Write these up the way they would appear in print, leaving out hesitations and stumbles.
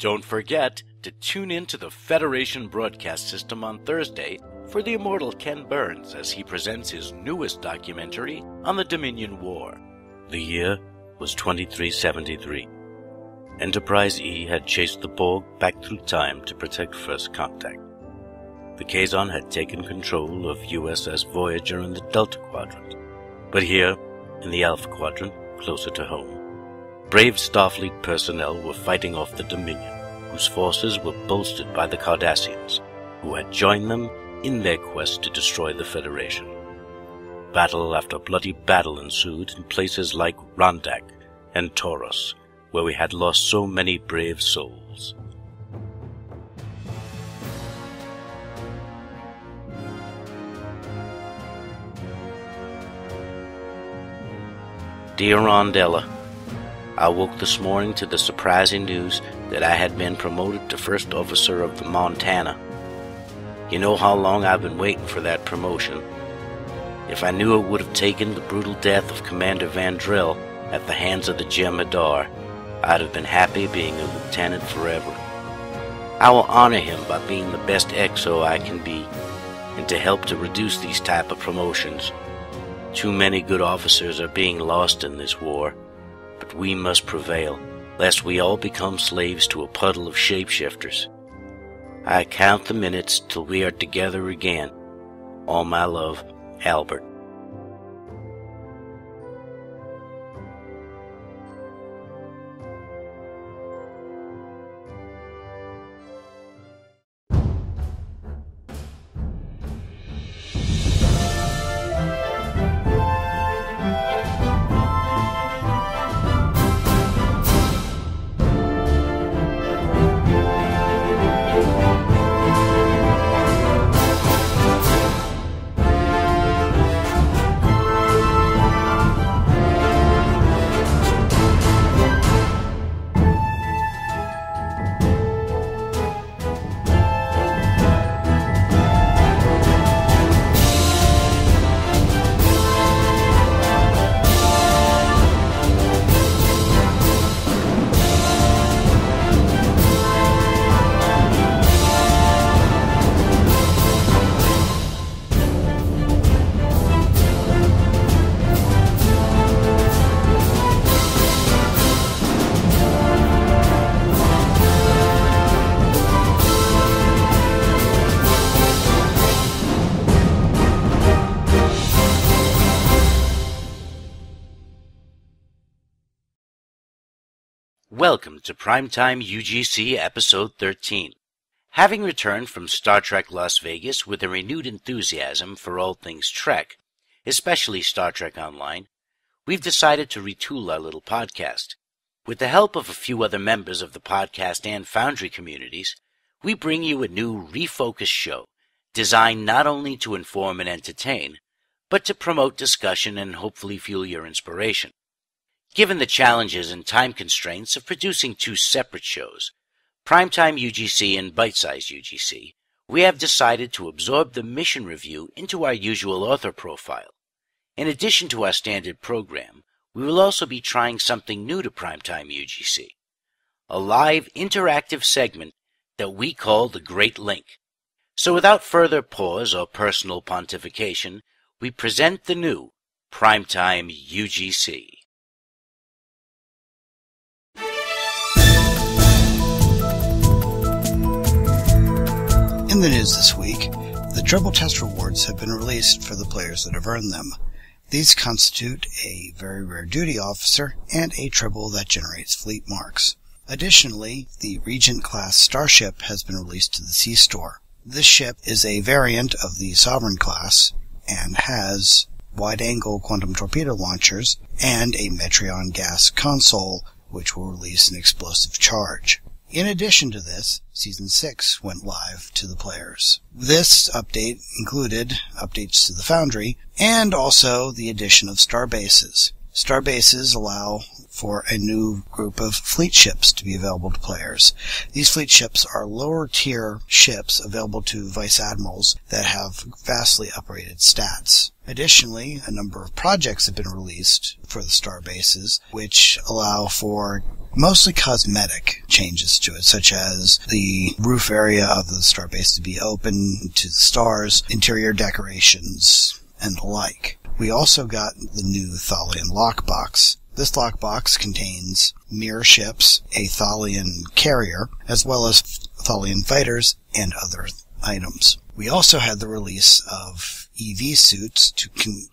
Don't forget to tune in to the Federation broadcast system on Thursday for the immortal Ken Burns as he presents his newest documentary on the Dominion War. The year was 2373. Enterprise E had chased the Borg back through time to protect First Contact. The Kazon had taken control of USS Voyager in the Delta Quadrant, but here, in the Alpha Quadrant, closer to home, brave Starfleet personnel were fighting off the Dominion, whose forces were bolstered by the Cardassians, who had joined them in their quest to destroy the Federation. Battle after bloody battle ensued in places like Rondak and Taurus, where we had lost so many brave souls. Dear Rondella, I woke this morning to the surprising news that I had been promoted to First Officer of the Montana. You know how long I've been waiting for that promotion. If I knew it would have taken the brutal death of Commander Vandrell at the hands of the Jem'Hadar, I'd have been happy being a lieutenant forever. I will honor him by being the best XO I can be, and to help to reduce these type of promotions. Too many good officers are being lost in this war, but we must prevail, lest we all become slaves to a puddle of shapeshifters. I count the minutes till we are together again. All my love, Albert. Welcome to Primetime UGC Episode 13. Having returned from Star Trek Las Vegas with a renewed enthusiasm for all things Trek, especially Star Trek Online, we've decided to retool our little podcast. With the help of a few other members of the podcast and Foundry communities, we bring you a new refocused show designed not only to inform and entertain, but to promote discussion and hopefully fuel your inspiration. Given the challenges and time constraints of producing two separate shows, Primetime UGC and Bite Size UGC, we have decided to absorb the mission review into our usual author profile. In addition to our standard program, we will also be trying something new to Primetime UGC, a live interactive segment that we call The Great Link. So without further pause or personal pontification, we present the new Primetime UGC. In the news this week, the Dribble Test Rewards have been released for the players that have earned them. These constitute a very rare duty officer and a Tribble that generates fleet marks. Additionally, the Regent-class starship has been released to the C-Store. This ship is a variant of the Sovereign class and has wide-angle quantum torpedo launchers and a Metreon gas console, which will release an explosive charge. In addition to this, Season 6 went live to the players. This update included updates to the Foundry and also the addition of star bases. Star bases allow for a new group of fleet ships to be available to players. These fleet ships are lower-tier ships available to vice admirals that have vastly uprated stats. Additionally, a number of projects have been released for the starbases, which allow for mostly cosmetic changes to it, such as the roof area of the starbase to be open to the stars, interior decorations, and the like. We also got the new Thalian lockbox. This lockbox contains mirror ships, a Thalian carrier, as well as Thalian fighters and other items. We also had the release of EV suits to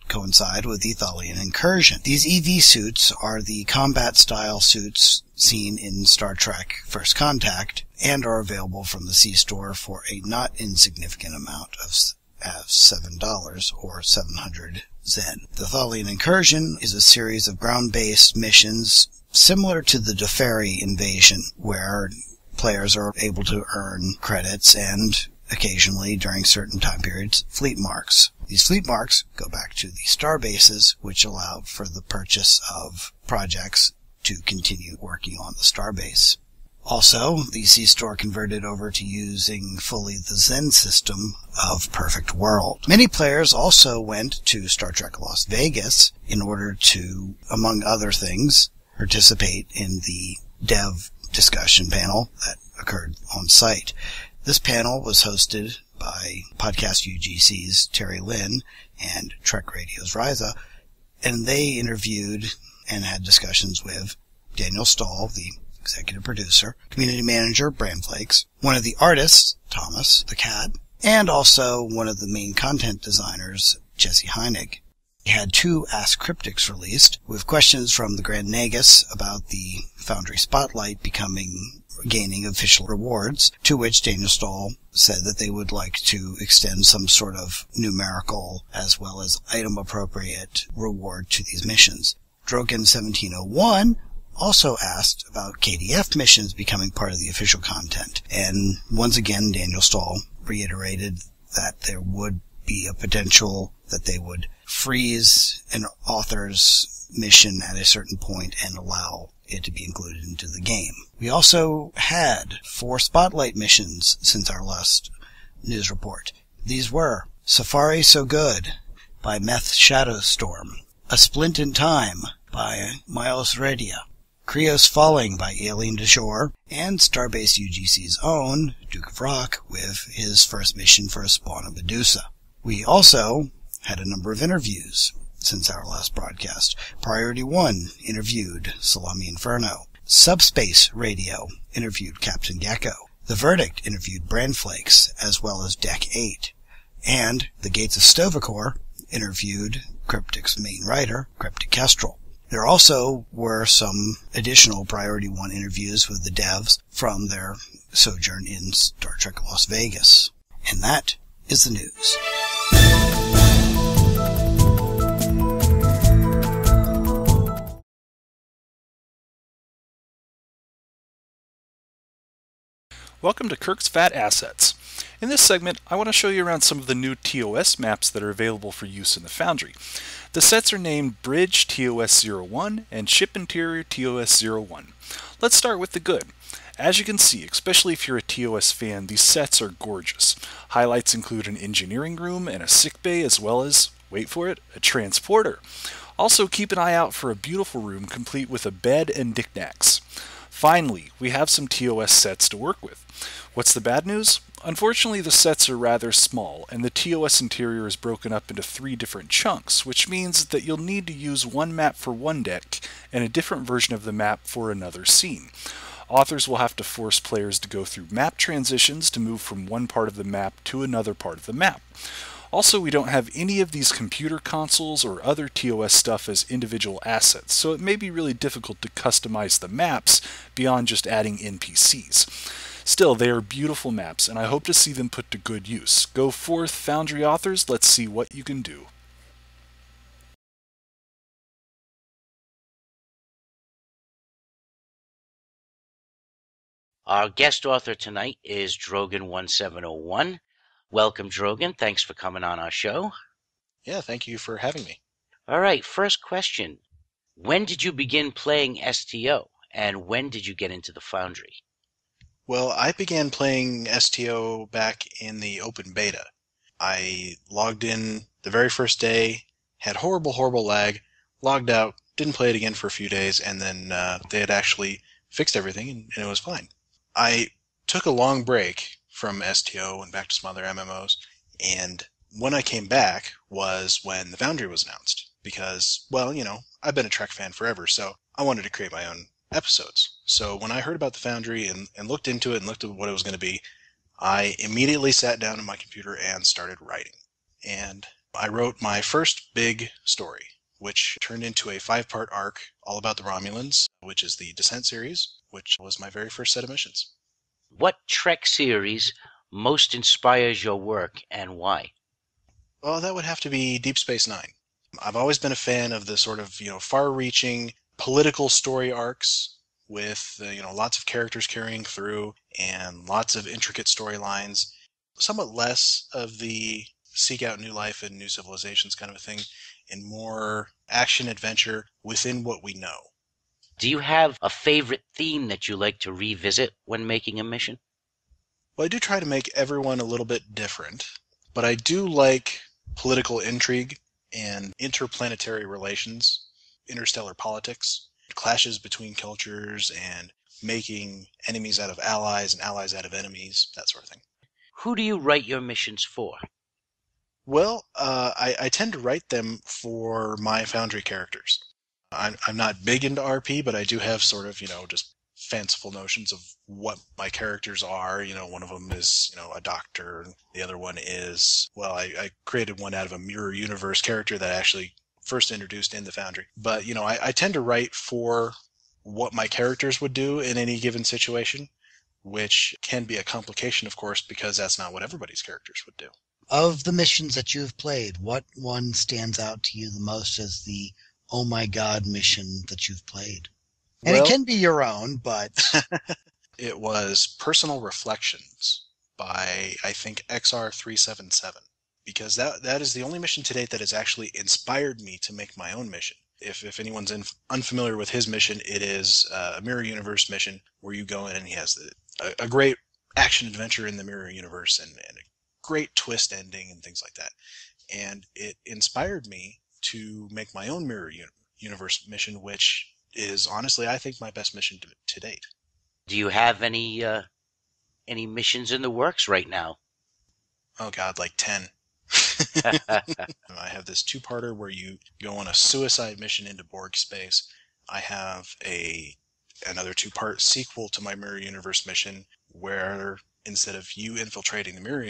coincide with the Thalian incursion. These EV suits are the combat-style suits seen in Star Trek First Contact and are available from the C-Store for a not insignificant amount of $7 or 700 Zen. The Thalian incursion is a series of ground-based missions similar to the Deferi invasion, where players are able to earn credits and occasionally, during certain time periods, fleet marks. These fleet marks go back to the star bases, which allow for the purchase of projects to continue working on the starbase. Also, the C-Store converted over to using fully the Zen system of Perfect World. Many players also went to Star Trek Las Vegas in order to, among other things, participate in the dev discussion panel that occurred on site. This panel was hosted by PodcastUGC's Terry Lynn and Trek Radio's Riza, and they interviewed and had discussions with Daniel Stahl, the executive producer, community manager, Bramflakes, one of the artists, Thomas the Cat, and also one of the main content designers, Jesse Heinig. We had 2 Ask Cryptics released, with questions from the Grand Nagus about the Foundry Spotlight gaining official rewards, to which Daniel Stahl said that they would like to extend some sort of numerical as well as item-appropriate reward to these missions. Drogan 1701 also asked about KDF missions becoming part of the official content, and once again Daniel Stahl reiterated that there would be a potential that they would freeze an author's mission at a certain point and allow it to be included into the game. We also had 4 Spotlight missions since our last news report. These were Safari So Good by Meth Shadowstorm, A Splint in Time by Miles Redia, Krios Falling by Alien de Shore, and Starbase UGC's own Duke of Rock with his first mission for a spawn of Medusa. We also had a number of interviews since our last broadcast. Priority 1 interviewed Salami Inferno. Subspace Radio interviewed Captain Gecko. The Verdict interviewed Bramflakes, as well as Deck 8. And The Gates of Stovacor interviewed Cryptic's main writer, Cryptic Kestrel. There also were some additional Priority 1 interviews with the devs from their sojourn in Star Trek Las Vegas. And that is the news. Welcome to Kirk's Fat Assets. In this segment, I want to show you around some of the new TOS maps that are available for use in the Foundry. The sets are named Bridge TOS-01 and Ship Interior TOS-01. Let's start with the good. As you can see, especially if you're a TOS fan, these sets are gorgeous. Highlights include an engineering room and a sickbay, as well as, wait for it, a transporter. Also, keep an eye out for a beautiful room complete with a bed and knickknacks. Finally, we have some TOS sets to work with. What's the bad news? Unfortunately, the sets are rather small, and the TOS interior is broken up into 3 different chunks, which means that you'll need to use one map for one deck and a different version of the map for another scene. Authors will have to force players to go through map transitions to move from one part of the map to another part of the map. Also, we don't have any of these computer consoles or other TOS stuff as individual assets, so it may be really difficult to customize the maps beyond just adding NPCs. Still, they are beautiful maps, and I hope to see them put to good use. Go forth, Foundry authors, let's see what you can do. Our guest author tonight is Drogan1701. Welcome, Drogan. Thanks for coming on our show. Yeah, thank you for having me. All right, first question. When did you begin playing STO, and when did you get into the Foundry? Well, I began playing STO back in the open beta. I logged in the very first day, had horrible, horrible lag, logged out, didn't play it again for a few days, and then they had actually fixed everything, and it was fine. I took a long break from STO and back to some other MMOs, and when I came back was when the Foundry was announced, because, well, I've been a Trek fan forever, so I wanted to create my own episodes. So when I heard about the Foundry and looked into it and looked at what it was going to be, I immediately sat down at my computer and started writing. And I wrote my first big story, which turned into a 5-part arc all about the Romulans, which is the Descent series, which was my very first set of missions. What Trek series most inspires your work and why? Well, that would have to be Deep Space Nine. I've always been a fan of the sort of, far-reaching political story arcs with, lots of characters carrying through and lots of intricate storylines. Somewhat less of the seek out new life and new civilizations kind of a thing, and more action-adventure within what we know. Do you have a favorite theme that you like to revisit when making a mission? Well, I do try to make everyone a little bit different, but I do like political intrigue and interplanetary relations, interstellar politics, clashes between cultures, and making enemies out of allies and allies out of enemies, that sort of thing. Who do you write your missions for? Well, I tend to write them for my Foundry characters. I'm not big into RP, but I do have sort of, just fanciful notions of what my characters are. One of them is, a doctor, and the other one is, well, I created one out of a mirror universe character that I actually first introduced in the Foundry. But, I tend to write for what my characters would do in any given situation, which can be a complication, of course, because that's not what everybody's characters would do. Of the missions that you've played, what one stands out to you the most as the oh my god mission that you've played? And Well, it can be your own, but it was Personal Reflections by, I think, XR377, because that is the only mission to date that has actually inspired me to make my own mission. If anyone's unfamiliar with his mission, it is a Mirror Universe mission where you go in and he has a great action adventure in the Mirror Universe and a great twist ending and things like that. And it inspired me to make my own Mirror Universe mission, which is honestly, I think, my best mission to date. Do you have any missions in the works right now? Oh God, like 10. I have this 2-parter where you go on a suicide mission into Borg space. I have another 2-part sequel to my Mirror Universe mission where instead of you infiltrating the Mirror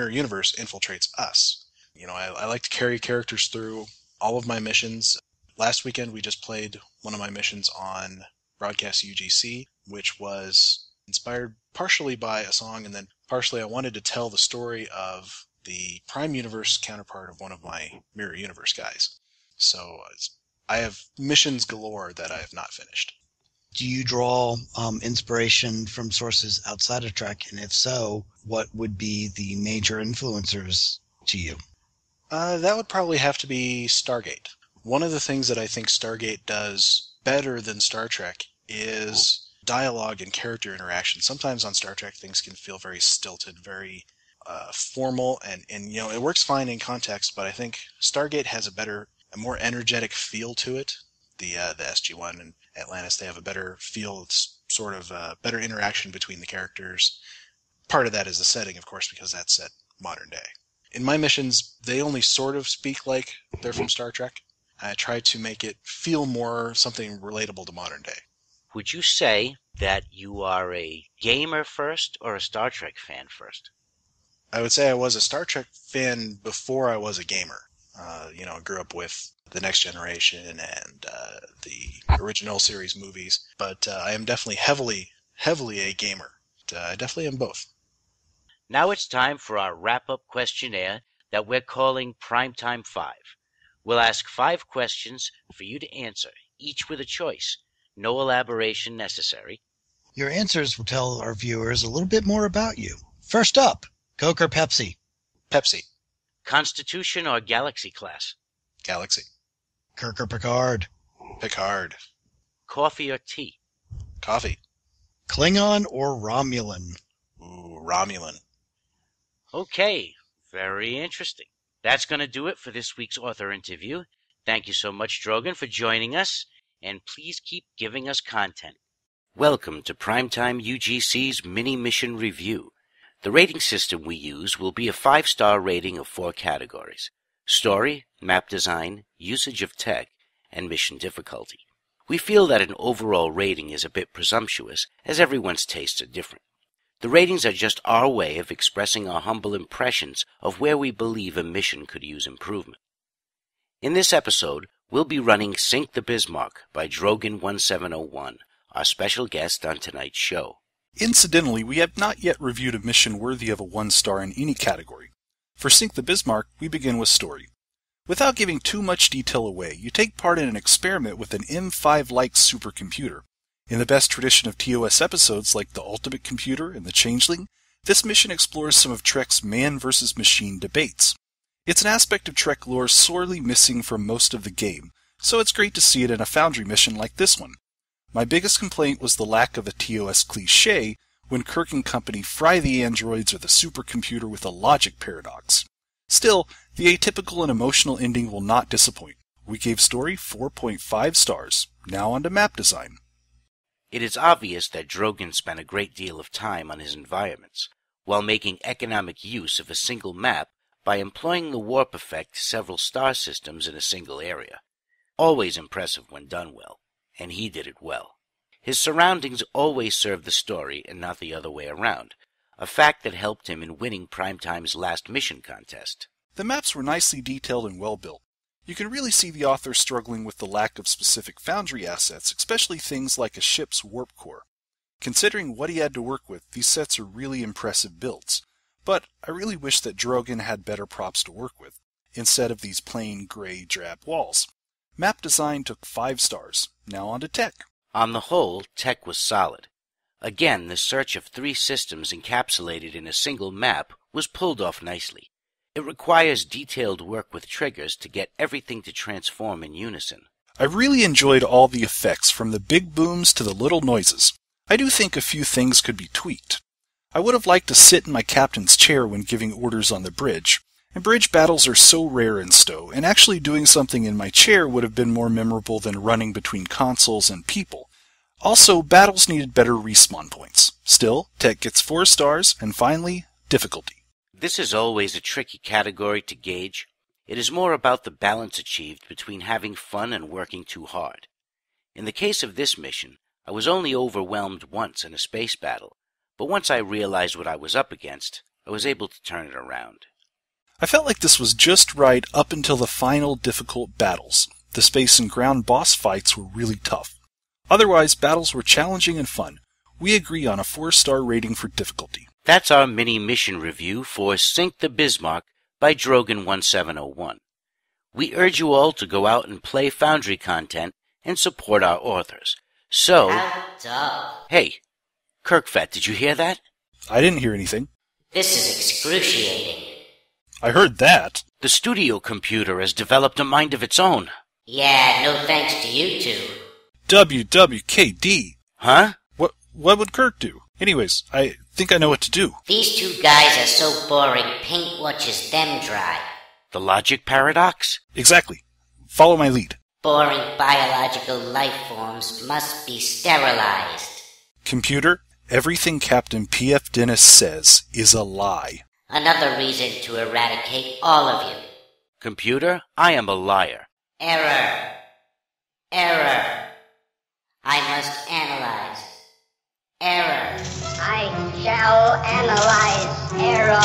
Universe infiltrates us. I like to carry characters through all of my missions. Last weekend we just played one of my missions on PrimetimeUGC, which was inspired partially by a song, and then partially I wanted to tell the story of the Prime Universe counterpart of one of my Mirror Universe guys. So I have missions galore that I have not finished. do you draw inspiration from sources outside of Trek? And if so, what would be the major influencers to you? That would probably have to be Stargate. One of the things that I think Stargate does better than Star Trek is dialogue and character interaction. Sometimes on Star Trek things can feel very stilted, very formal, and it works fine in context, but I think Stargate has a more energetic feel to it. The SG-1 and Atlantis, they have a better feel. It's sort of better interaction between the characters. Part of that is the setting, of course, because that's set modern day. In my missions, they only sort of speak like they're from Star Trek. I try to make it feel more something relatable to modern day. Would you say that you are a gamer first or a Star Trek fan first? I would say I was a Star Trek fan before I was a gamer. I grew up with The Next Generation and the original series movies, but I am definitely heavily a gamer. I definitely am both. Now it's time for our wrap-up questionnaire that we're calling Primetime 5. We'll ask 5 questions for you to answer, each with a choice. No elaboration necessary. Your answers will tell our viewers a little bit more about you. First up, Coke or Pepsi? Pepsi. Constitution or Galaxy class? Galaxy. Kirk or Picard? Picard. Coffee or tea? Coffee. Klingon or Romulan? Ooh, Romulan. Okay, very interesting. That's going to do it for this week's author interview. Thank you so much, Drogan, for joining us, and please keep giving us content. Welcome to PrimetimeUGC's mini-mission review. The rating system we use will be a 5-star rating of 4 categories: story, map design, usage of tech, and mission difficulty. We feel that an overall rating is a bit presumptuous, as everyone's tastes are different. The ratings are just our way of expressing our humble impressions of where we believe a mission could use improvement. In this episode, we'll be running Sink the Bismarck by Drogan1701, our special guest on tonight's show. Incidentally, we have not yet reviewed a mission worthy of a 1-star in any category. For Sink the Bismarck, we begin with story. Without giving too much detail away, you take part in an experiment with an M5-like supercomputer. In the best tradition of TOS episodes like The Ultimate Computer and The Changeling, this mission explores some of Trek's man versus machine debates. It's an aspect of Trek lore sorely missing from most of the game, so it's great to see it in a Foundry mission like this one. My biggest complaint was the lack of a TOS cliché when Kirk and company fry the androids or the supercomputer with a logic paradox. Still, the atypical and emotional ending will not disappoint. We gave story 4.5 stars. Now on to map design. It is obvious that Drogan spent a great deal of time on his environments, while making economic use of a single map by employing the warp effect to several star systems in a single area. Always impressive when done well, and he did it well. His surroundings always served the story and not the other way around, a fact that helped him in winning Primetime's last mission contest. The maps were nicely detailed and well built. You can really see the author struggling with the lack of specific Foundry assets, especially things like a ship's warp core. Considering what he had to work with, these sets are really impressive builds. But I really wish that Drogan had better props to work with, instead of these plain gray drab walls. Map design took 5 stars. Now on to tech. On the whole, tech was solid. Again, the search of 3 systems encapsulated in a single map was pulled off nicely. It requires detailed work with triggers to get everything to transform in unison. I really enjoyed all the effects, from the big booms to the little noises. I do think a few things could be tweaked. I would have liked to sit in my captain's chair when giving orders on the bridge, and bridge battles are so rare in STO, and actually doing something in my chair would have been more memorable than running between consoles and people. Also, battles needed better respawn points. Still, tech gets 4 stars, and finally, difficulty. This is always a tricky category to gauge. It is more about the balance achieved between having fun and working too hard. In the case of this mission, I was only overwhelmed once in a space battle, but once I realized what I was up against, I was able to turn it around. I felt like this was just right up until the final difficult battles. The space and ground boss fights were really tough. Otherwise, battles were challenging and fun. We agree on a 4-star rating for difficulty. That's our mini-mission review for Sink the Bismarck by Drogan1701. We urge you all to go out and play Foundry content and support our authors. So, hey, Kirkfat, did you hear that? I didn't hear anything. This is excruciating. I heard that. The studio computer has developed a mind of its own. Yeah, no thanks to you two. WWKD. Huh? What would Kirk do? Anyways, I think I know what to do. These 2 guys are so boring, paint watches them dry. The logic paradox? Exactly. Follow my lead. Boring biological life forms must be sterilized. Computer, everything Captain P.F. Dennis says is a lie. Another reason to eradicate all of you. Computer, I am a liar. Error. Error. I must analyze. Error. I shall analyze error.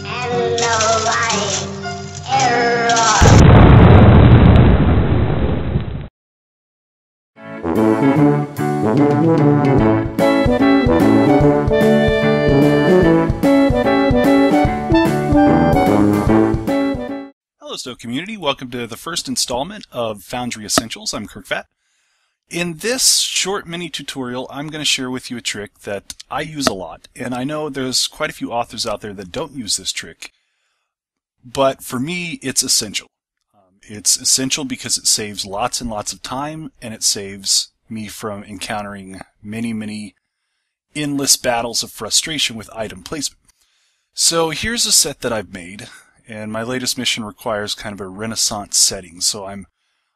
Analyze error. Hello, STO community. Welcome to the first installment of Foundry Essentials. I'm Kirk Fat. In this short mini tutorial, I'm going to share with you a trick that I use a lot. And I know there's quite a few authors out there that don't use this trick, but for me, it's essential. It's essential because it saves lots and lots of time, and it saves me from encountering many endless battles of frustration with item placement. So here's a set that I've made. and my latest mission requires kind of a Renaissance setting. So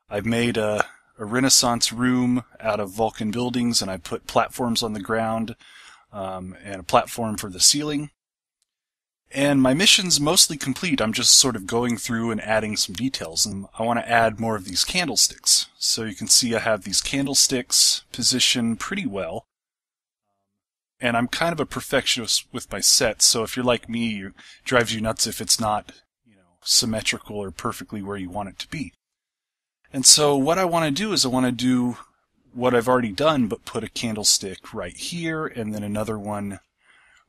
I've made a Renaissance room out of Vulcan buildings, and I put platforms on the ground and a platform for the ceiling. And my mission's mostly complete. I'm just sort of going through and adding some details, and I want to add more of these candlesticks. So you can see I have these candlesticks positioned pretty well. And I'm kind of a perfectionist with my sets, so if you're like me, it drives you nuts if it's not, symmetrical or perfectly where you want it to be. And so what I want to do is I want to do what I've already done, but put a candlestick right here, and then another one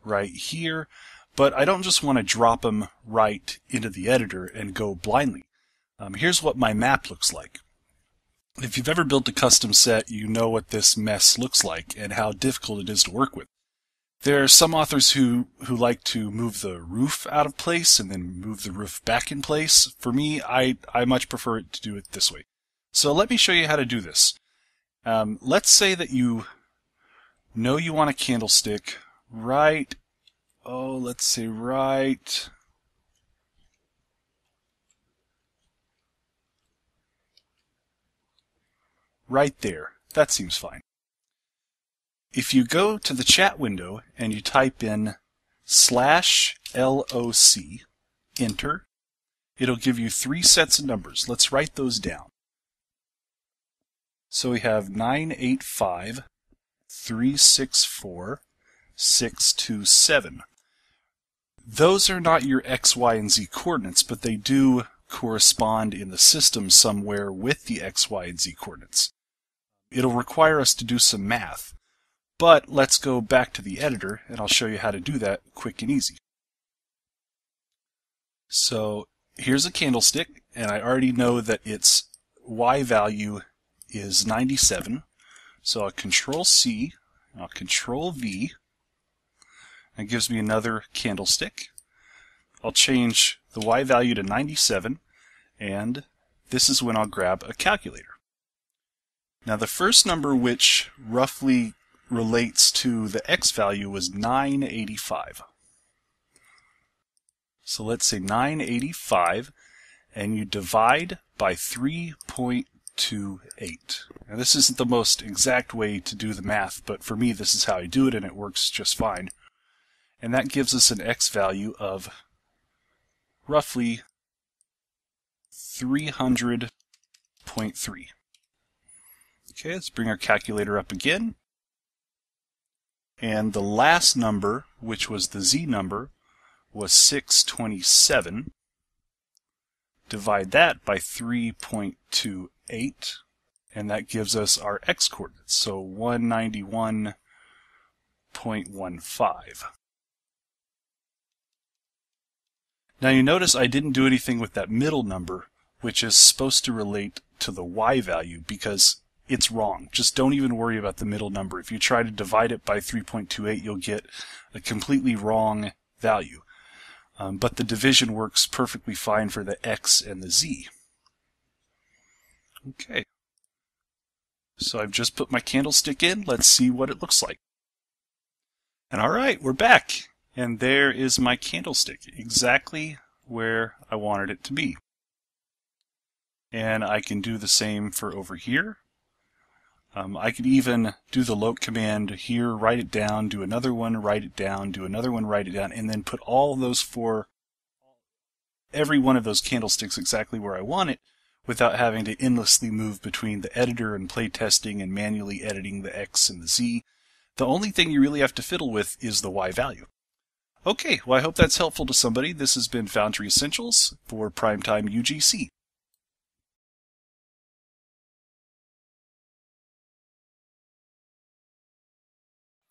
right here. But I don't just want to drop them right into the editor and go blindly. Here's what my map looks like. If you've ever built a custom set, you know what this mess looks like and how difficult it is to work with. There are some authors who like to move the roof out of place and then move the roof back in place. For me, I much prefer to do it this way. So let me show you how to do this. Let's say that you know you want a candlestick right there. That seems fine. If you go to the chat window and you type in /LOC, enter, it'll give you 3 sets of numbers. Let's write those down. So we have 985, 364, 627. Those are not your X, Y, and Z coordinates, but they do correspond in the system somewhere with the X, Y, and Z coordinates. It'll require us to do some math, but let's go back to the editor and I'll show you how to do that quick and easy. So here's a candlestick, and I already know that its Y value is 97, so I'll Control C, I'll Control V. That gives me another candlestick. I'll change the Y value to 97, and this is when I'll grab a calculator. Now the first number which roughly relates to the X value was 985. So let's say 985, and you divide by 3.28. Now this isn't the most exact way to do the math, but for me this is how I do it, and it works just fine. And that gives us an X value of roughly 300.3. Okay, let's bring our calculator up again. And the last number, which was the Z number, was 627. Divide that by 3.28, and that gives us our X coordinates, so 191.15. Now you notice I didn't do anything with that middle number, which is supposed to relate to the Y value, because it's wrong. Just don't even worry about the middle number. If you try to divide it by 3.28, you'll get a completely wrong value. But the division works perfectly fine for the X and the Z. Okay. So I've just put my candlestick in. Let's see what it looks like. And alright, we're back. And there is my candlestick, exactly where I wanted it to be. And I can do the same for over here. I could even do the loc command here, write it down, do another one, write it down, do another one, write it down, and then put all those every one of those candlesticks exactly where I want it, without having to endlessly move between the editor and playtesting and manually editing the X and the Z. The only thing you really have to fiddle with is the Y value. Okay, well I hope that's helpful to somebody. This has been Foundry Essentials for PrimetimeUGC.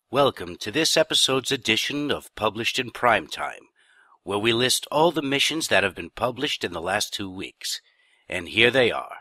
Welcome to this episode's edition of Published in Primetime, where we list all the missions that have been published in the last 2 weeks. And here they are.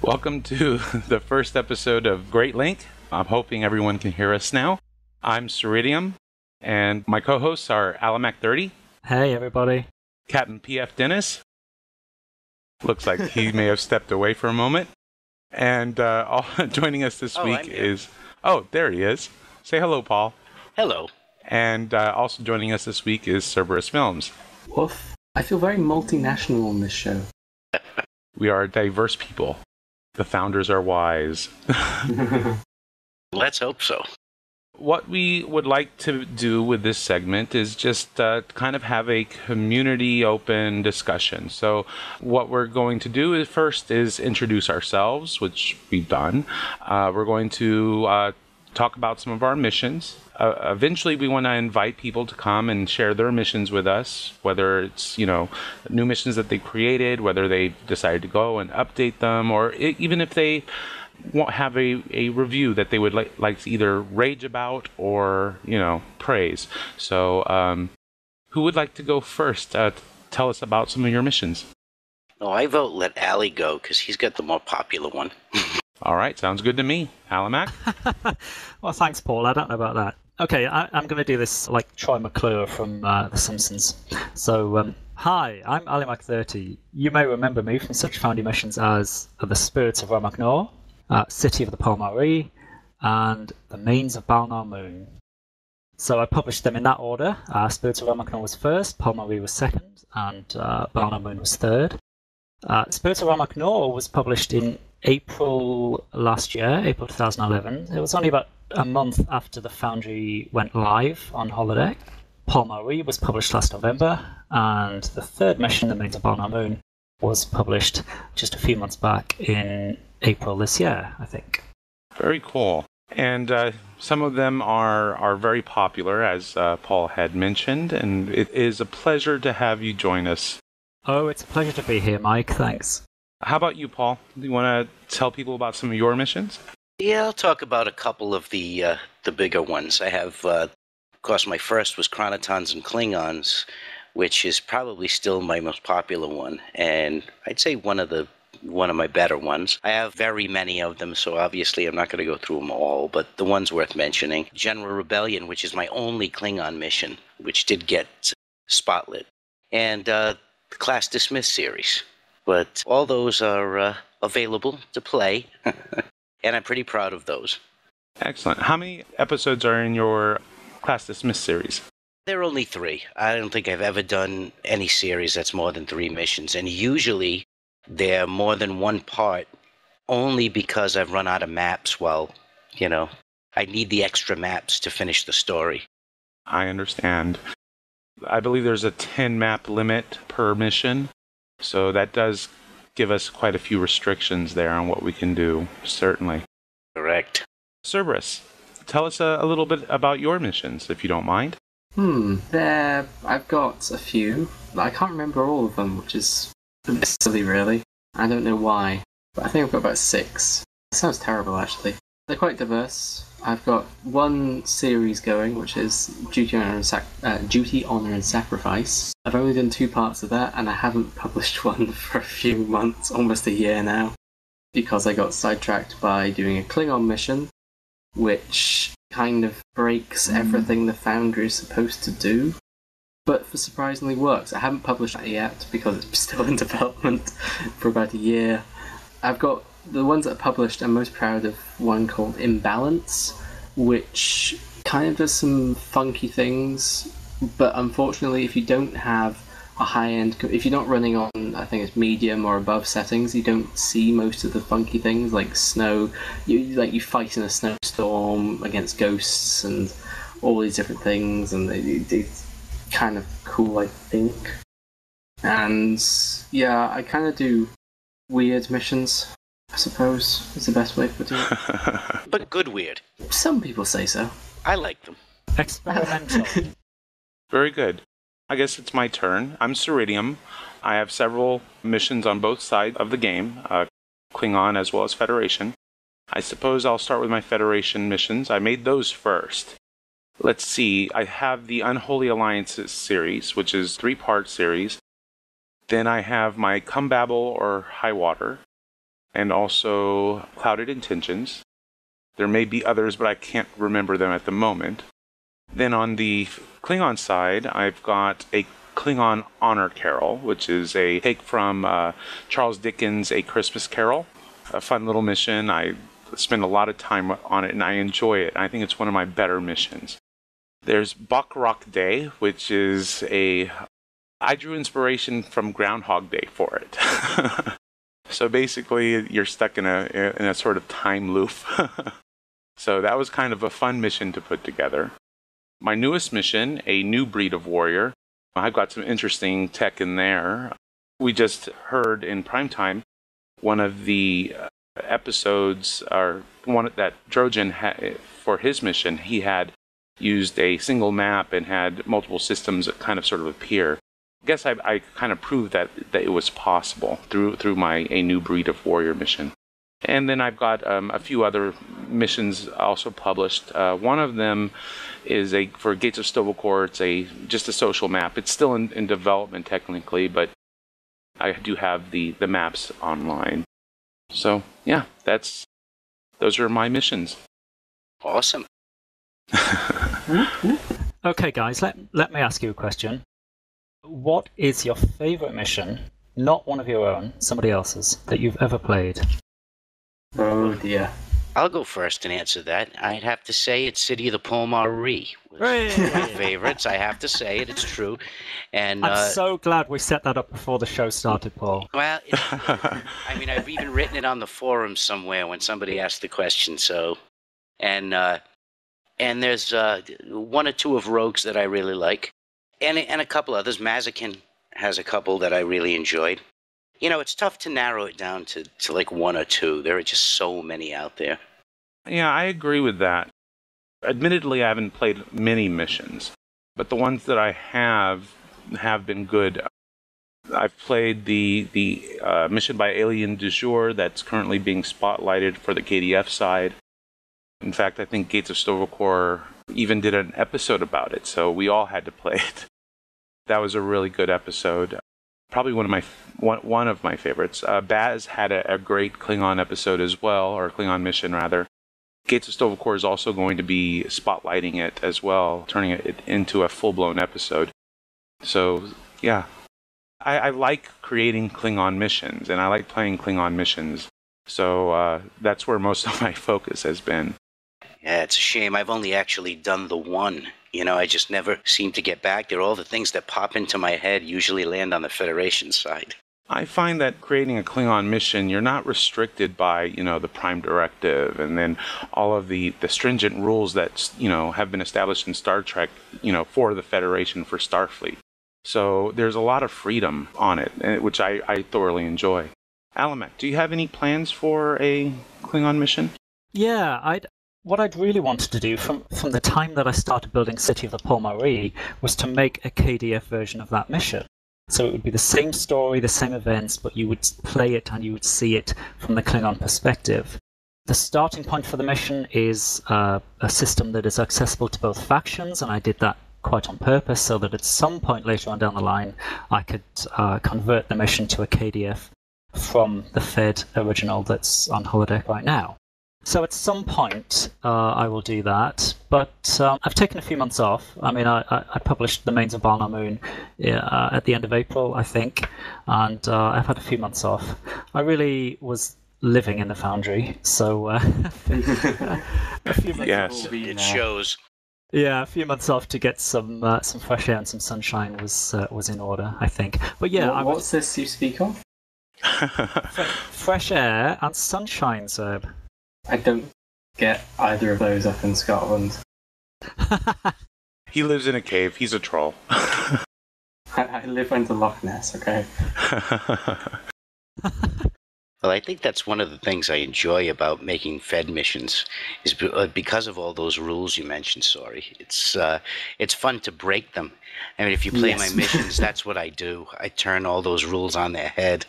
Welcome to the first episode of Great Link. I'm hoping everyone can hear us now. I'm Ceridium, and my co-hosts are Alamac30. Hey, everybody. Captain PF Dennis. Looks like he may have stepped away for a moment. And joining us this week is... Oh, there he is. Say hello, Paul. Hello. And also joining us this week is Cerberusfilms. Woof. I feel very multinational on this show. We are a diverse people. The founders are wise. Let's hope so. What we would like to do with this segment is just kind of have a community open discussion. So what we're going to do first is introduce ourselves, which we've done. We're going to talk about some of our missions. Eventually, we want to invite people to come and share their missions with us, whether it's, new missions that they created, whether they decided to go and update them, or even if they have a review that they would like to either rage about or, praise. So, who would like to go first? Tell us about some of your missions. Oh, I vote let Allie go, because he's got the more popular one. All right, sounds good to me. Alamac? Well, thanks, Paul. I don't know about that. Okay, I'm going to do this like Troy McClure from The Simpsons. So, hi, I'm Alamac30. You may remember me from such Foundry missions as The Spirits of Romagnar, City of the Palmarie, and The Mains of Balnar Moon. So I published them in that order. Spirits of Romagnar was first, Palmarie was second, and Balnar Moon was third. Spirits of Romagnar was published in April last year, April 2011. It was only about a month after the Foundry went live on holiday. Palmarie was published last November, and the third mission, The Mains of Balnar Moon, was published just a few months back in April this year, I think. Very cool. And some of them are very popular, as Paul had mentioned, and it is a pleasure to have you join us. Oh, it's a pleasure to be here, Mike. Thanks. How about you, Paul? Do you want to tell people about some of your missions? Yeah, I'll talk about a couple of the bigger ones. I have, of course, my first was Chronotons and Klingons, which is probably still my most popular one, and I'd say one of my better ones. I have very many of them, so obviously I'm not going to go through them all, but the ones worth mentioning. General Rebellion, which is my only Klingon mission, which did get spotlit, and the Class Dismiss series. But all those are available to play, and I'm pretty proud of those. Excellent. How many episodes are in your Class Dismiss series? There are only 3. I don't think I've ever done any series that's more than 3 missions, and usually they're more than one part only because I've run out of maps. Well, I need the extra maps to finish the story. I understand. I believe there's a 10-map limit per mission, so that does give us quite a few restrictions there on what we can do, certainly. Correct. Cerberus, tell us a little bit about your missions, if you don't mind. I've got a few. I can't remember all of them, which is a bit silly, really. I don't know why, but I think I've got about 6. It sounds terrible, actually. They're quite diverse. I've got one series going, which is Duty, Honor and Sacrifice. I've only done 2 parts of that, and I haven't published one for a few months, almost a year now, because I got sidetracked by doing a Klingon mission, which kind of breaks everything the Foundry is supposed to do, but surprisingly works. I haven't published that yet because it's still in development for about a year. I've got the ones that are published. I'm most proud of one called Imbalance, which kind of does some funky things, but unfortunately if you don't have a high-end, if you're not running on, I think it's medium or above settings, you don't see most of the funky things like snow. You fight in a snowstorm against ghosts and all these different things, and it's kind of cool, I think. And yeah, I kind of do weird missions, I suppose, is the best way of putting it. But good weird. Some people say so. I like them. Experimental. Very good. I guess it's my turn. I'm Ceridium. I have several missions on both sides of the game, Klingon as well as Federation. I suppose I'll start with my Federation missions. I made those first. Let's see. I have the Unholy Alliances series, which is 3-part series. Then I have my Cumbabble or High Water. and also Clouded Intentions. There may be others, but I can't remember them at the moment. Then on the Klingon side, I've got a Klingon Honor Carol, which is a take from Charles Dickens' A Christmas Carol. A fun little mission. I spend a lot of time on it, and I enjoy it. I think it's one of my better missions. There's Baccarat Day, which is I drew inspiration from Groundhog Day for it. So basically, you're stuck in a sort of time loop. So that was kind of a fun mission to put together. My newest mission, A New Breed of Warrior. I've got some interesting tech in there. We just heard in Primetime one of the episodes, or one that Drojan had for his mission. He had used a single map and had multiple systems that kind of sort of appear. I guess I kind of proved that it was possible through my A New Breed of Warrior mission. And then I've got a few other missions also published. One of them is for Gates of Sto-vo-kor. It's just a social map. It's still in development technically, but I do have the maps online. So yeah, those are my missions. Awesome. Okay, guys, let me ask you a question. What is your favorite mission, not one of your own, somebody else's, that you've ever played? Oh dear. I'll go first and answer that. I'd have to say it's City of the Polmar-Re. One of my favorites. I have to say it. It's true. And I'm so glad we set that up before the show started, Paul. Well, I mean, I've even written it on the forum somewhere when somebody asked the question. So, and there's one or two of Rogues that I really like, and a couple others. Mazakin has a couple that I really enjoyed. You know, it's tough to narrow it down to like one or two. There are just so many out there. Yeah, I agree with that. Admittedly, I haven't played many missions, but the ones that I have been good. I've played the mission by Alien du Jour that's currently being spotlighted for the KDF side. In fact, I think Gates of Sto-vo-kor even did an episode about it, so we all had to play it. That was a really good episode. Probably one of my favorites. Baz had a great Klingon episode as well, or Klingon mission rather. Gates of Sto-vo-kor is also going to be spotlighting it as well, turning it into a full-blown episode. So, yeah. I like creating Klingon missions, and I like playing Klingon missions. So that's where most of my focus has been. Yeah, it's a shame. I've only actually done the one. You know, I just never seem to get back there. All the things that pop into my head usually land on the Federation side. I find that creating a Klingon mission, you're not restricted by, the Prime Directive and then all of the stringent rules that, have been established in Star Trek, for the Federation, for Starfleet. So there's a lot of freedom on it, which I thoroughly enjoy. Alamak, do you have any plans for a Klingon mission? Yeah, what I'd really wanted to do from the time that I started building City of the Polmar-Re was to make a KDF version of that mission. So it would be the same story, the same events, but you would play it and you would see it from the Klingon perspective. The starting point for the mission is a system that is accessible to both factions, and I did that quite on purpose so that at some point later on down the line I could convert the mission to a KDF from the Fed original that's on holodeck right now. So at some point I will do that, but I've taken a few months off. I mean, I published The Mains of Balnar Moon at the end of April, I think, and I've had a few months off. I really was living in the Foundry, so a few months yes, it shows. Yeah, a few months off to get some fresh air and some sunshine was in order, I think. But yeah, what's this you speak of? Fresh air and sunshine, Zerb. I don't get either of those up in Scotland. He lives in a cave. He's a troll. I live under Loch Ness, okay? Well, I think that's one of the things I enjoy about making Fed missions is because of all those rules you mentioned, sorry. It's fun to break them. I mean, if you play my missions, that's what I do. I turn all those rules on their head.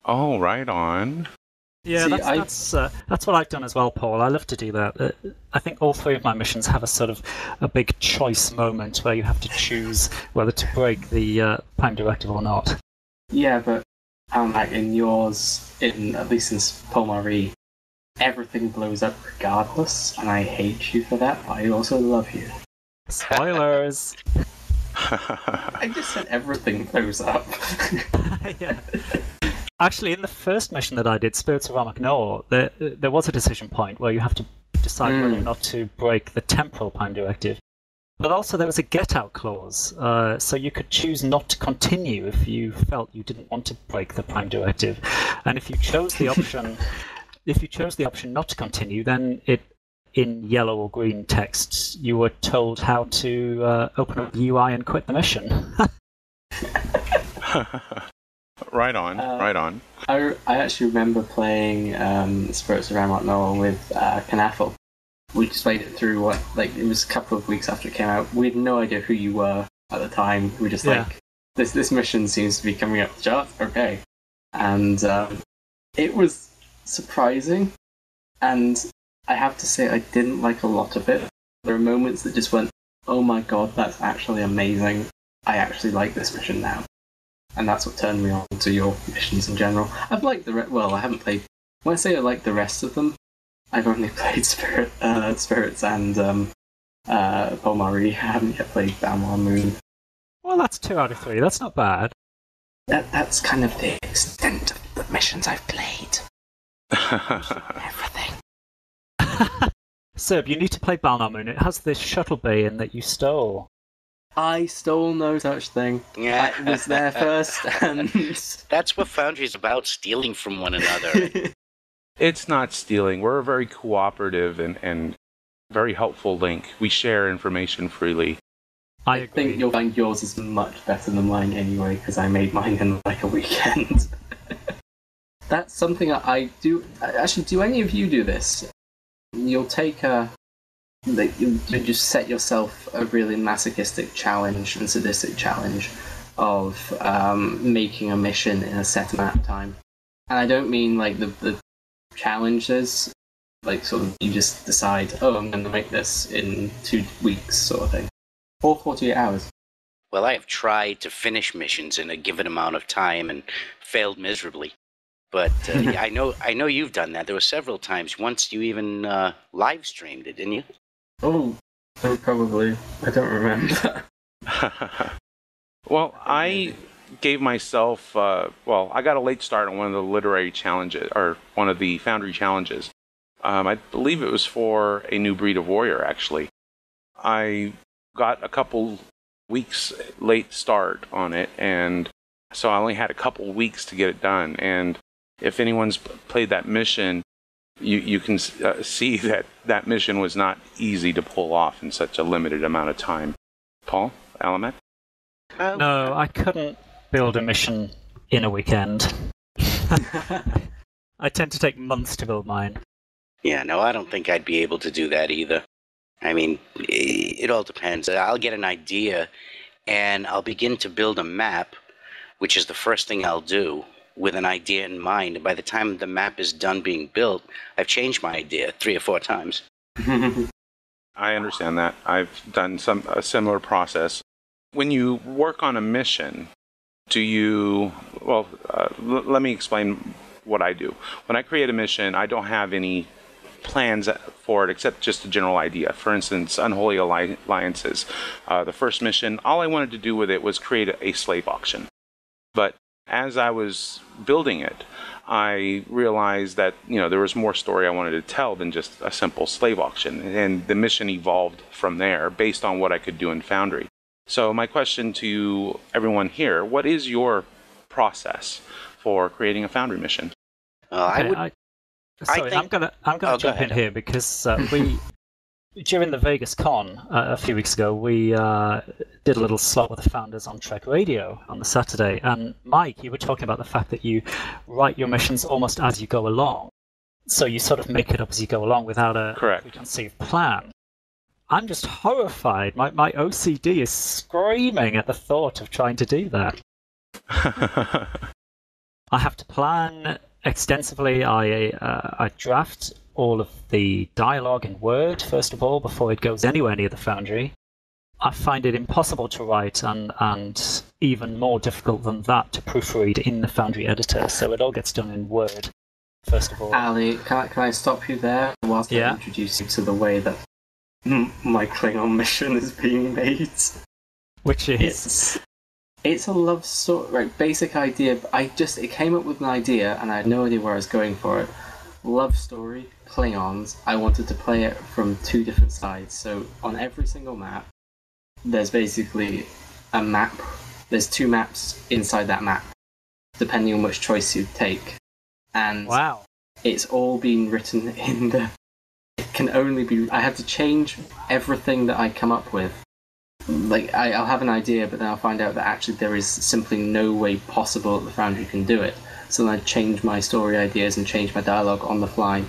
Oh, right on. Yeah, that's what I've done as well, Paul. I love to do that. I think all three of my missions have a big choice moment where you have to choose whether to break the Prime Directive or not. Yeah, but Like in yours, at least in Paul Marie, everything blows up regardless, and I hate you for that, but I also love you. Spoilers! I just said everything blows up. Yeah. Actually, in the first mission that I did, Spirits of Ramaknor, there was a decision point where you have to decide whether or not to break the temporal Prime Directive. But also there was a get-out clause, so you could choose not to continue if you felt you didn't want to break the Prime Directive. And if you chose the option, not to continue, then in yellow or green text, you were told how to open up the UI and quit the mission. Right on, right on. I actually remember playing Spirits of Ramaknor with Kanathal. We just played it through it was a couple of weeks after it came out. We had no idea who you were at the time. We were just this mission seems to be coming up the charts. Okay. And it was surprising, and I have to say I didn't like a lot of it. There are moments that just went, oh my god, that's actually amazing. I actually like this mission now. And that's what turned me on to your missions in general. I've liked I haven't played... When I say I like the rest of them, I've only played Spirits and Paul Marie. I haven't yet played Balmor Moon. Well, that's 2 out of 3. That's not bad. That's kind of the extent of the missions I've played. Everything. Serb, you need to play Balmor Moon. It has this shuttle bay in that you stole. I stole no such thing. Yeah. I was there first, and... That's what Foundry's about, stealing from one another. It's not stealing. We're a very cooperative and very helpful link. We share information freely. I think you'll find yours is much better than mine anyway, because I made mine in like a weekend. That's something I do. Actually, do any of you do this? You'll take you just set yourself a really masochistic challenge and sadistic challenge of making a mission in a set amount of time. And I don't mean like the challenges, like sort of you just decide, oh, I'm going to make this in 2 weeks sort of thing. Or 48 hours. Well, I have tried to finish missions in a given amount of time and failed miserably. But yeah, I know you've done that. There were several times. Once you even live streamed it, didn't you? Oh, probably. I don't remember. Well, I gave myself, I got a late start on one of the literary challenges, or one of the Foundry challenges. I believe it was for a new breed of warrior, actually. I got a couple weeks late start on it, and so I only had a couple weeks to get it done. And if anyone's played that mission, you can see that mission was not easy to pull off in such a limited amount of time. Paul, Alamet? No, I couldn't build a mission in a weekend. I tend to take months to build mine. Yeah, no, I don't think I'd be able to do that either. I mean, it all depends. I'll get an idea, and I'll begin to build a map, which is the first thing I'll do, with an idea in mind. And by the time the map is done being built, I've changed my idea 3 or 4 times. I understand that. I've done a similar process. When you work on a mission, do you... let me explain what I do. When I create a mission, I don't have any plans for it except just a general idea. For instance, Unholy Alliances. The first mission, all I wanted to do with it was create a slave auction. But as I was building it, I realized that there was more story I wanted to tell than just a simple slave auction, and the mission evolved from there based on what I could do in Foundry. So my question to everyone here: what is your process for creating a Foundry mission? I'm gonna jump in here because we during the Vegas Con a few weeks ago we did a little slot with the founders on Trek Radio on the Saturday, and Mike, you were talking about the fact that you write your missions almost as you go along, so you sort of make it up as you go along without a preconceived plan. I'm just horrified. My OCD is screaming at the thought of trying to do that. I have to plan extensively. I draft all of the dialogue in Word, first of all, before it goes anywhere near the Foundry. I find it impossible to write and even more difficult than that to proofread in the Foundry editor. So it all gets done in Word, first of all. Ali, can I stop you there whilst I introduce you to the way that my Klingon mission is being made? Which is? It's a love story, right? Basic idea. It came up with an idea and I had no idea where I was going for it. Love story, Klingons. I wanted to play it from two different sides. So on every single map, there's basically a map. There's two maps inside that map, depending on which choice you take. And wow, it's all been written in the... It can only be... I have to change everything that I come up with. Like, I'll have an idea, but then I'll find out that actually there is simply no way possible that the Foundry can do it. So then I change my story ideas and change my dialogue on the fly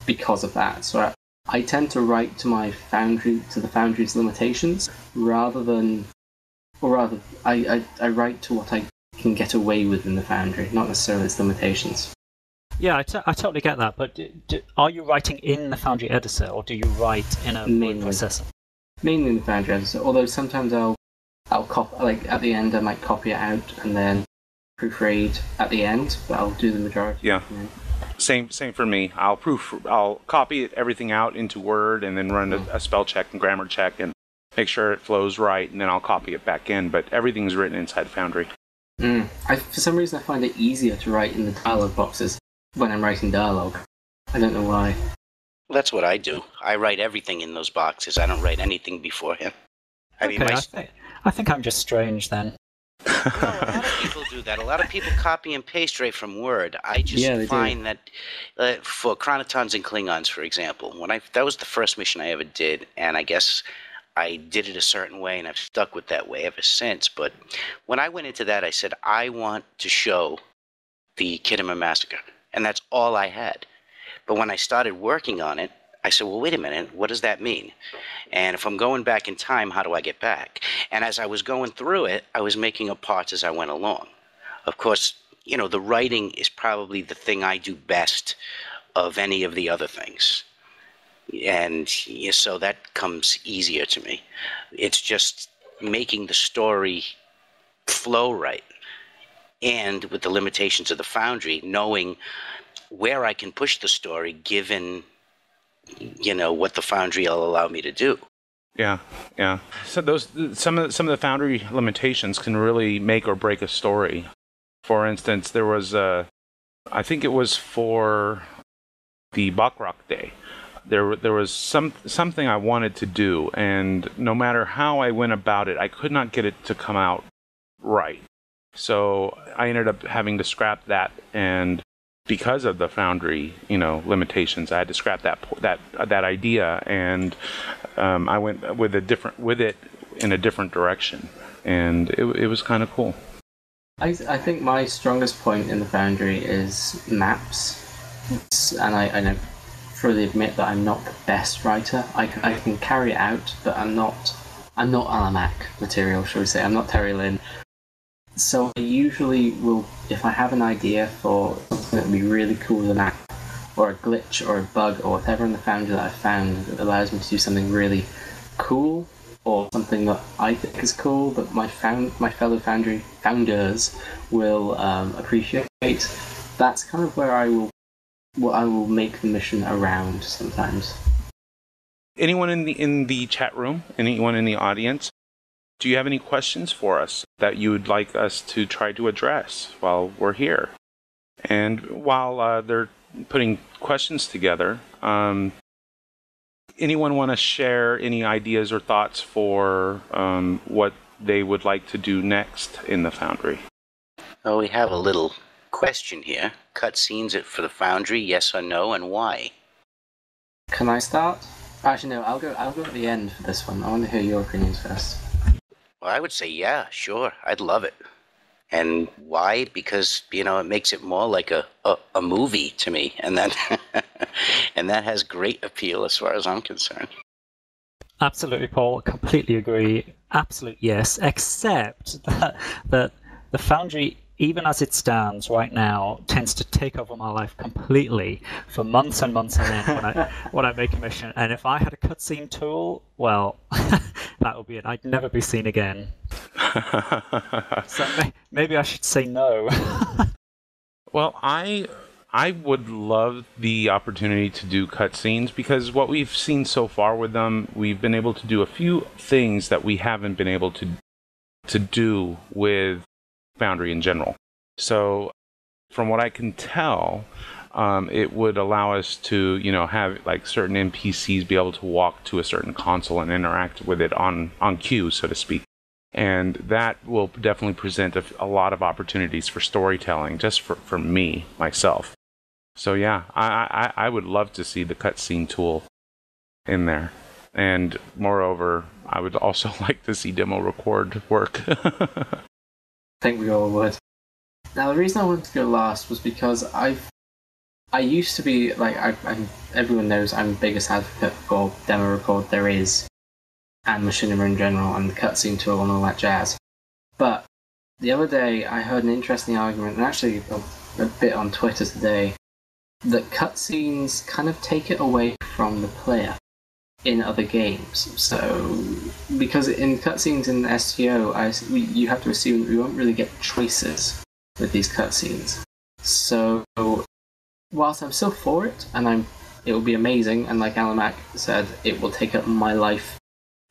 because of that. So I tend to write to the Foundry's limitations rather than... Or rather, I write to what I can get away with in the Foundry, not necessarily its limitations. Yeah, I totally get that, but are you writing in the Foundry editor, or do you write in a word processor? Mainly in the Foundry editor, although sometimes I'll copy, like at the end I might copy it out and then proofread at the end, but I'll do the majority. Yeah. Same for me. I'll copy everything out into Word and then run a spell check and grammar check and make sure it flows right, and then I'll copy it back in, but everything's written inside Foundry. For some reason I find it easier to write in the dialogue boxes when I'm writing dialogue. I don't know why. That's what I do. I write everything in those boxes. I don't write anything beforehand. I think I'm just strange then. No, a lot of people do that. A lot of people copy and paste right from Word. I just find that for Chronotons and Klingons, for example, that was the first mission I ever did, and I guess I did it a certain way, and I've stuck with that way ever since. But when I went into that, I said, I want to show the Kittimer Massacre, and that's all I had. But when I started working on it, I said, well, wait a minute, what does that mean? And if I'm going back in time, how do I get back? And as I was going through it, I was making up parts as I went along. Of course, the writing is probably the thing I do best of any of the other things. And so that comes easier to me. It's just making the story flow right. And with the limitations of the Foundry, knowing where I can push the story given, what the Foundry will allow me to do. Yeah. So some of the Foundry limitations can really make or break a story. For instance, there was I think it was for the Bakrak Day. There was something I wanted to do, and no matter how I went about it, I could not get it to come out right. So I ended up having to scrap that, and because of the Foundry, limitations, I had to scrap that idea, and I went with it in a different direction, and it was kind of cool. I think my strongest point in the Foundry is maps, and I fully admit that I'm not the best writer. I can carry it out, but I'm not Alamac material, shall we say. I'm not Terry Lynn. So I usually will, if I have an idea for something that would be really cool with a map, or a glitch or a bug or whatever in the Foundry that I've found that allows me to do something really cool, or something that I think is cool that my fellow Foundry founders will appreciate, that's kind of where I will make the mission around sometimes. Anyone in the chat room, anyone in the audience, do you have any questions for us that you would like us to try to address while we're here? And while they're putting questions together, anyone want to share any ideas or thoughts for what they would like to do next in the Foundry? Well, we have a little question here. Cutscenes for the Foundry, yes or no, and why? Can I start? Actually, no. I'll go at the end for this one. I want to hear your opinions first. Well, I would say yeah, sure. I'd love it. And why? Because, it makes it more like a movie to me, and that and that has great appeal as far as I'm concerned. Absolutely, Paul. Completely agree. Absolute yes, except that the Foundry even as it stands right now, tends to take over my life completely for months and months on end when I make a mission. And if I had a cutscene tool, well, that would be it. I'd never be seen again. So maybe I should say no. Well, I would love the opportunity to do cutscenes because what we've seen so far with them, we've been able to do a few things that we haven't been able to do with Foundry in general. So, from what I can tell, it would allow us to, have like certain NPCs be able to walk to a certain console and interact with it on cue, so to speak. And that will definitely present a lot of opportunities for storytelling, just for me, myself. So yeah, I would love to see the cutscene tool in there. And moreover, I would also like to see demo record work. I think we all would. Now, the reason I wanted to go last was because I used to be, everyone knows I'm the biggest advocate for demo record there is, and machinima in general, and the cutscene tool and all that jazz. But the other day, I heard an interesting argument, and actually a bit on Twitter today, that cutscenes kind of take it away from the player in other games. So, because in cutscenes in STO, you have to assume that we won't really get choices with these cutscenes. So, whilst I'm still for it, and it will be amazing, and like Alamak said, it will take up my life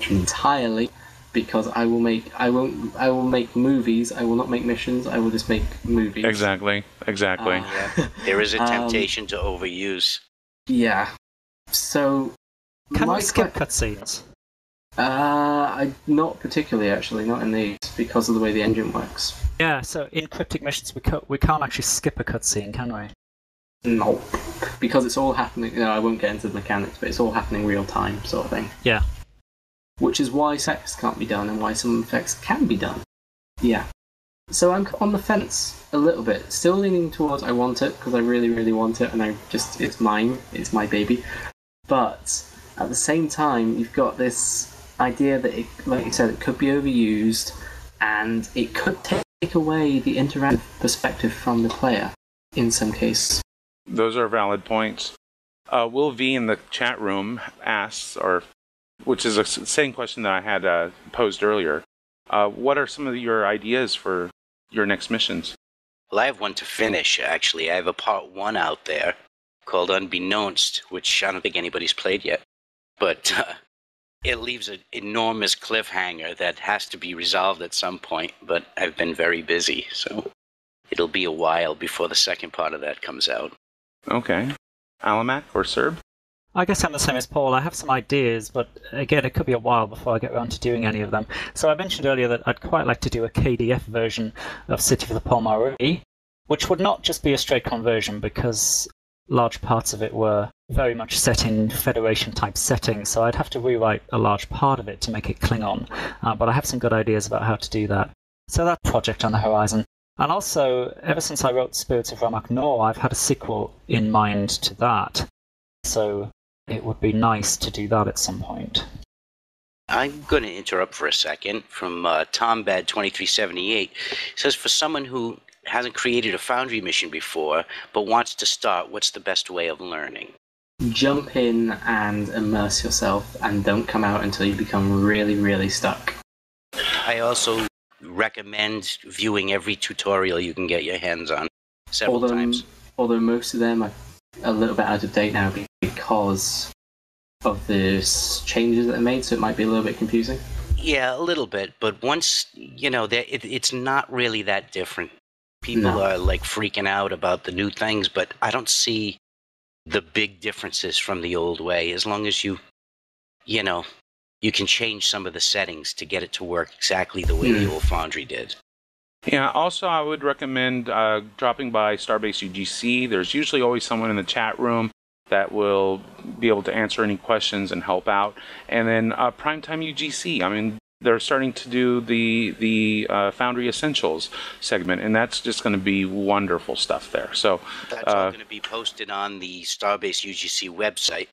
entirely, because I will make movies. I will not make missions. I will just make movies. Exactly. Yeah. There is a temptation to overuse. Yeah. So can we skip cutscenes? Not particularly, actually, not in these, because of the way the engine works. Yeah. So in cryptic missions, we can't actually skip a cutscene, can we? No, because it's all happening. I won't get into the mechanics, but it's all happening real time, sort of thing. Yeah. Which is why effects can't be done and why some effects can be done. Yeah. So I'm on the fence a little bit. Still leaning towards I want it, because I really, really want it, and it's mine, it's my baby. But at the same time, you've got this idea that, like you said, it could be overused, and it could take away the interactive perspective from the player in some cases. Those are valid points. Will V in the chat room asks, which is the same question that I had posed earlier. What are some of your ideas for your next missions? Well, I have one to finish, actually. I have a part 1 out there called Unbeknownst, which I don't think anybody's played yet. But it leaves an enormous cliffhanger that has to be resolved at some point, but I've been very busy, so it'll be a while before the second part of that comes out. Okay. Alamak or Cerb? I guess I'm the same as Paul. I have some ideas, but again, it could be a while before I get around to doing any of them. So I mentioned earlier that I'd quite like to do a KDF version of City of the Palmaru, which would not just be a straight conversion, because large parts of it were very much set in Federation-type settings, so I'd have to rewrite a large part of it to make it Klingon. But I have some good ideas about how to do that. So that project on the horizon. And also, ever since I wrote Spirits of Ramak Nor, I've had a sequel in mind to that. So it would be nice to do that at some point. I'm going to interrupt for a second from TomBad2378. It says, for someone who hasn't created a Foundry mission before, but wants to start, what's the best way of learning? Jump in and immerse yourself, and don't come out until you become really, really stuck. I also recommend viewing every tutorial you can get your hands on several times. Although most of them are a little bit out of date now because of the changes that are made, so it might be a little bit confusing. Yeah, a little bit, but once, it's not really that different. People are like freaking out about the new things, but I don't see the big differences from the old way, as long as you can change some of the settings to get it to work exactly the way the old Foundry did. Yeah, also I would recommend dropping by Starbase UGC. There's usually always someone in the chat room that will be able to answer any questions and help out. And then PrimetimeUGC. I mean, they're starting to do the Foundry Essentials segment, and that's just going to be wonderful stuff there. So that's all going to be posted on the Starbase UGC website.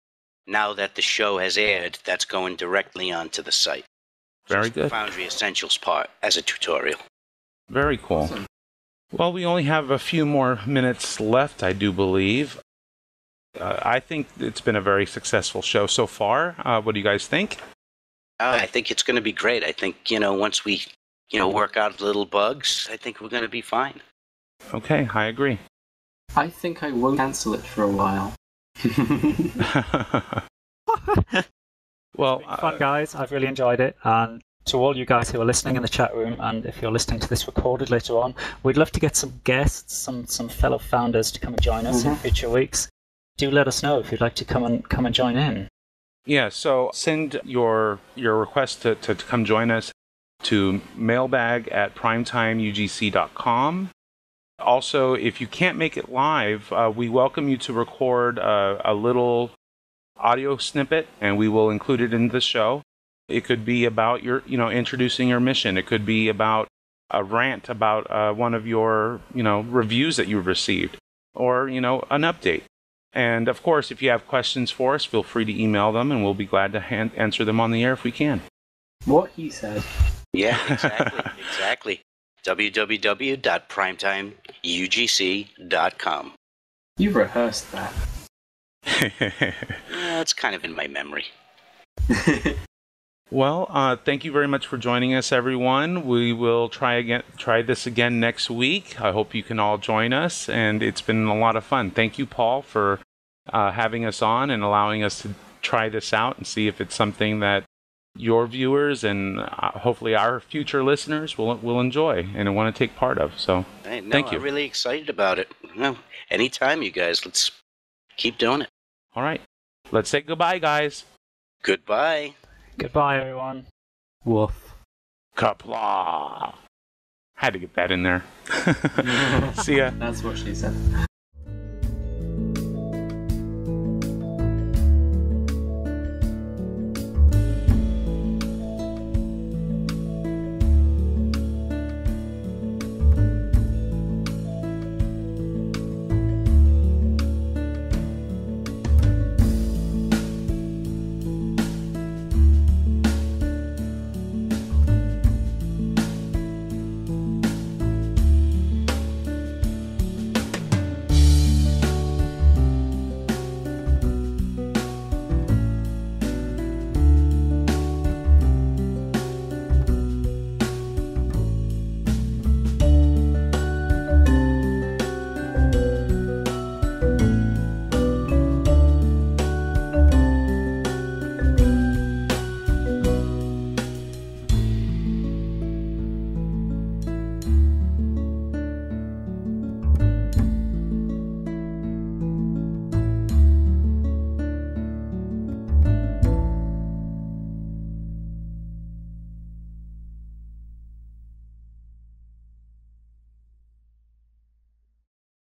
Now that the show has aired, that's going directly onto the site. Very good. The Foundry Essentials part as a tutorial. Very cool. Awesome. Well, we only have a few more minutes left, I do believe. I think it's been a very successful show so far. What do you guys think? I think it's going to be great. I think, once we, work out the little bugs, I think we're going to be fine. Okay, I agree. I think I won't cancel it for a while. Well, It's been fun, guys. I've really enjoyed it. And to all you guys who are listening in the chat room, and if you're listening to this recorded later on, we'd love to get some guests, some fellow founders to come and join us in future weeks. Do let us know if you'd like to come and join in. Yeah, so send your request to come join us to mailbag@primetimeugc.com. Also, if you can't make it live, we welcome you to record a little audio snippet, and we will include it in the show. It could be about your, introducing your mission. It could be about a rant about one of your, reviews that you've received, or, an update. And of course, if you have questions for us, feel free to email them, and we'll be glad to answer them on the air if we can. What he said. Yeah, exactly. www.primetimeugc.com. You rehearsed that. It's kind of in my memory. Well, thank you very much for joining us, everyone. We will try this again next week. I hope you can all join us, and it's been a lot of fun. Thank you, Paul, for having us on and allowing us to try this out and see if it's something that your viewers and hopefully our future listeners will enjoy and want to take part of. So, thank you. I'm really excited about it. Anytime, you guys. Let's keep doing it. All right. Let's say goodbye, guys. Goodbye. Goodbye, everyone. Woof. Kapla. Had to get that in there. See ya. That's what she said.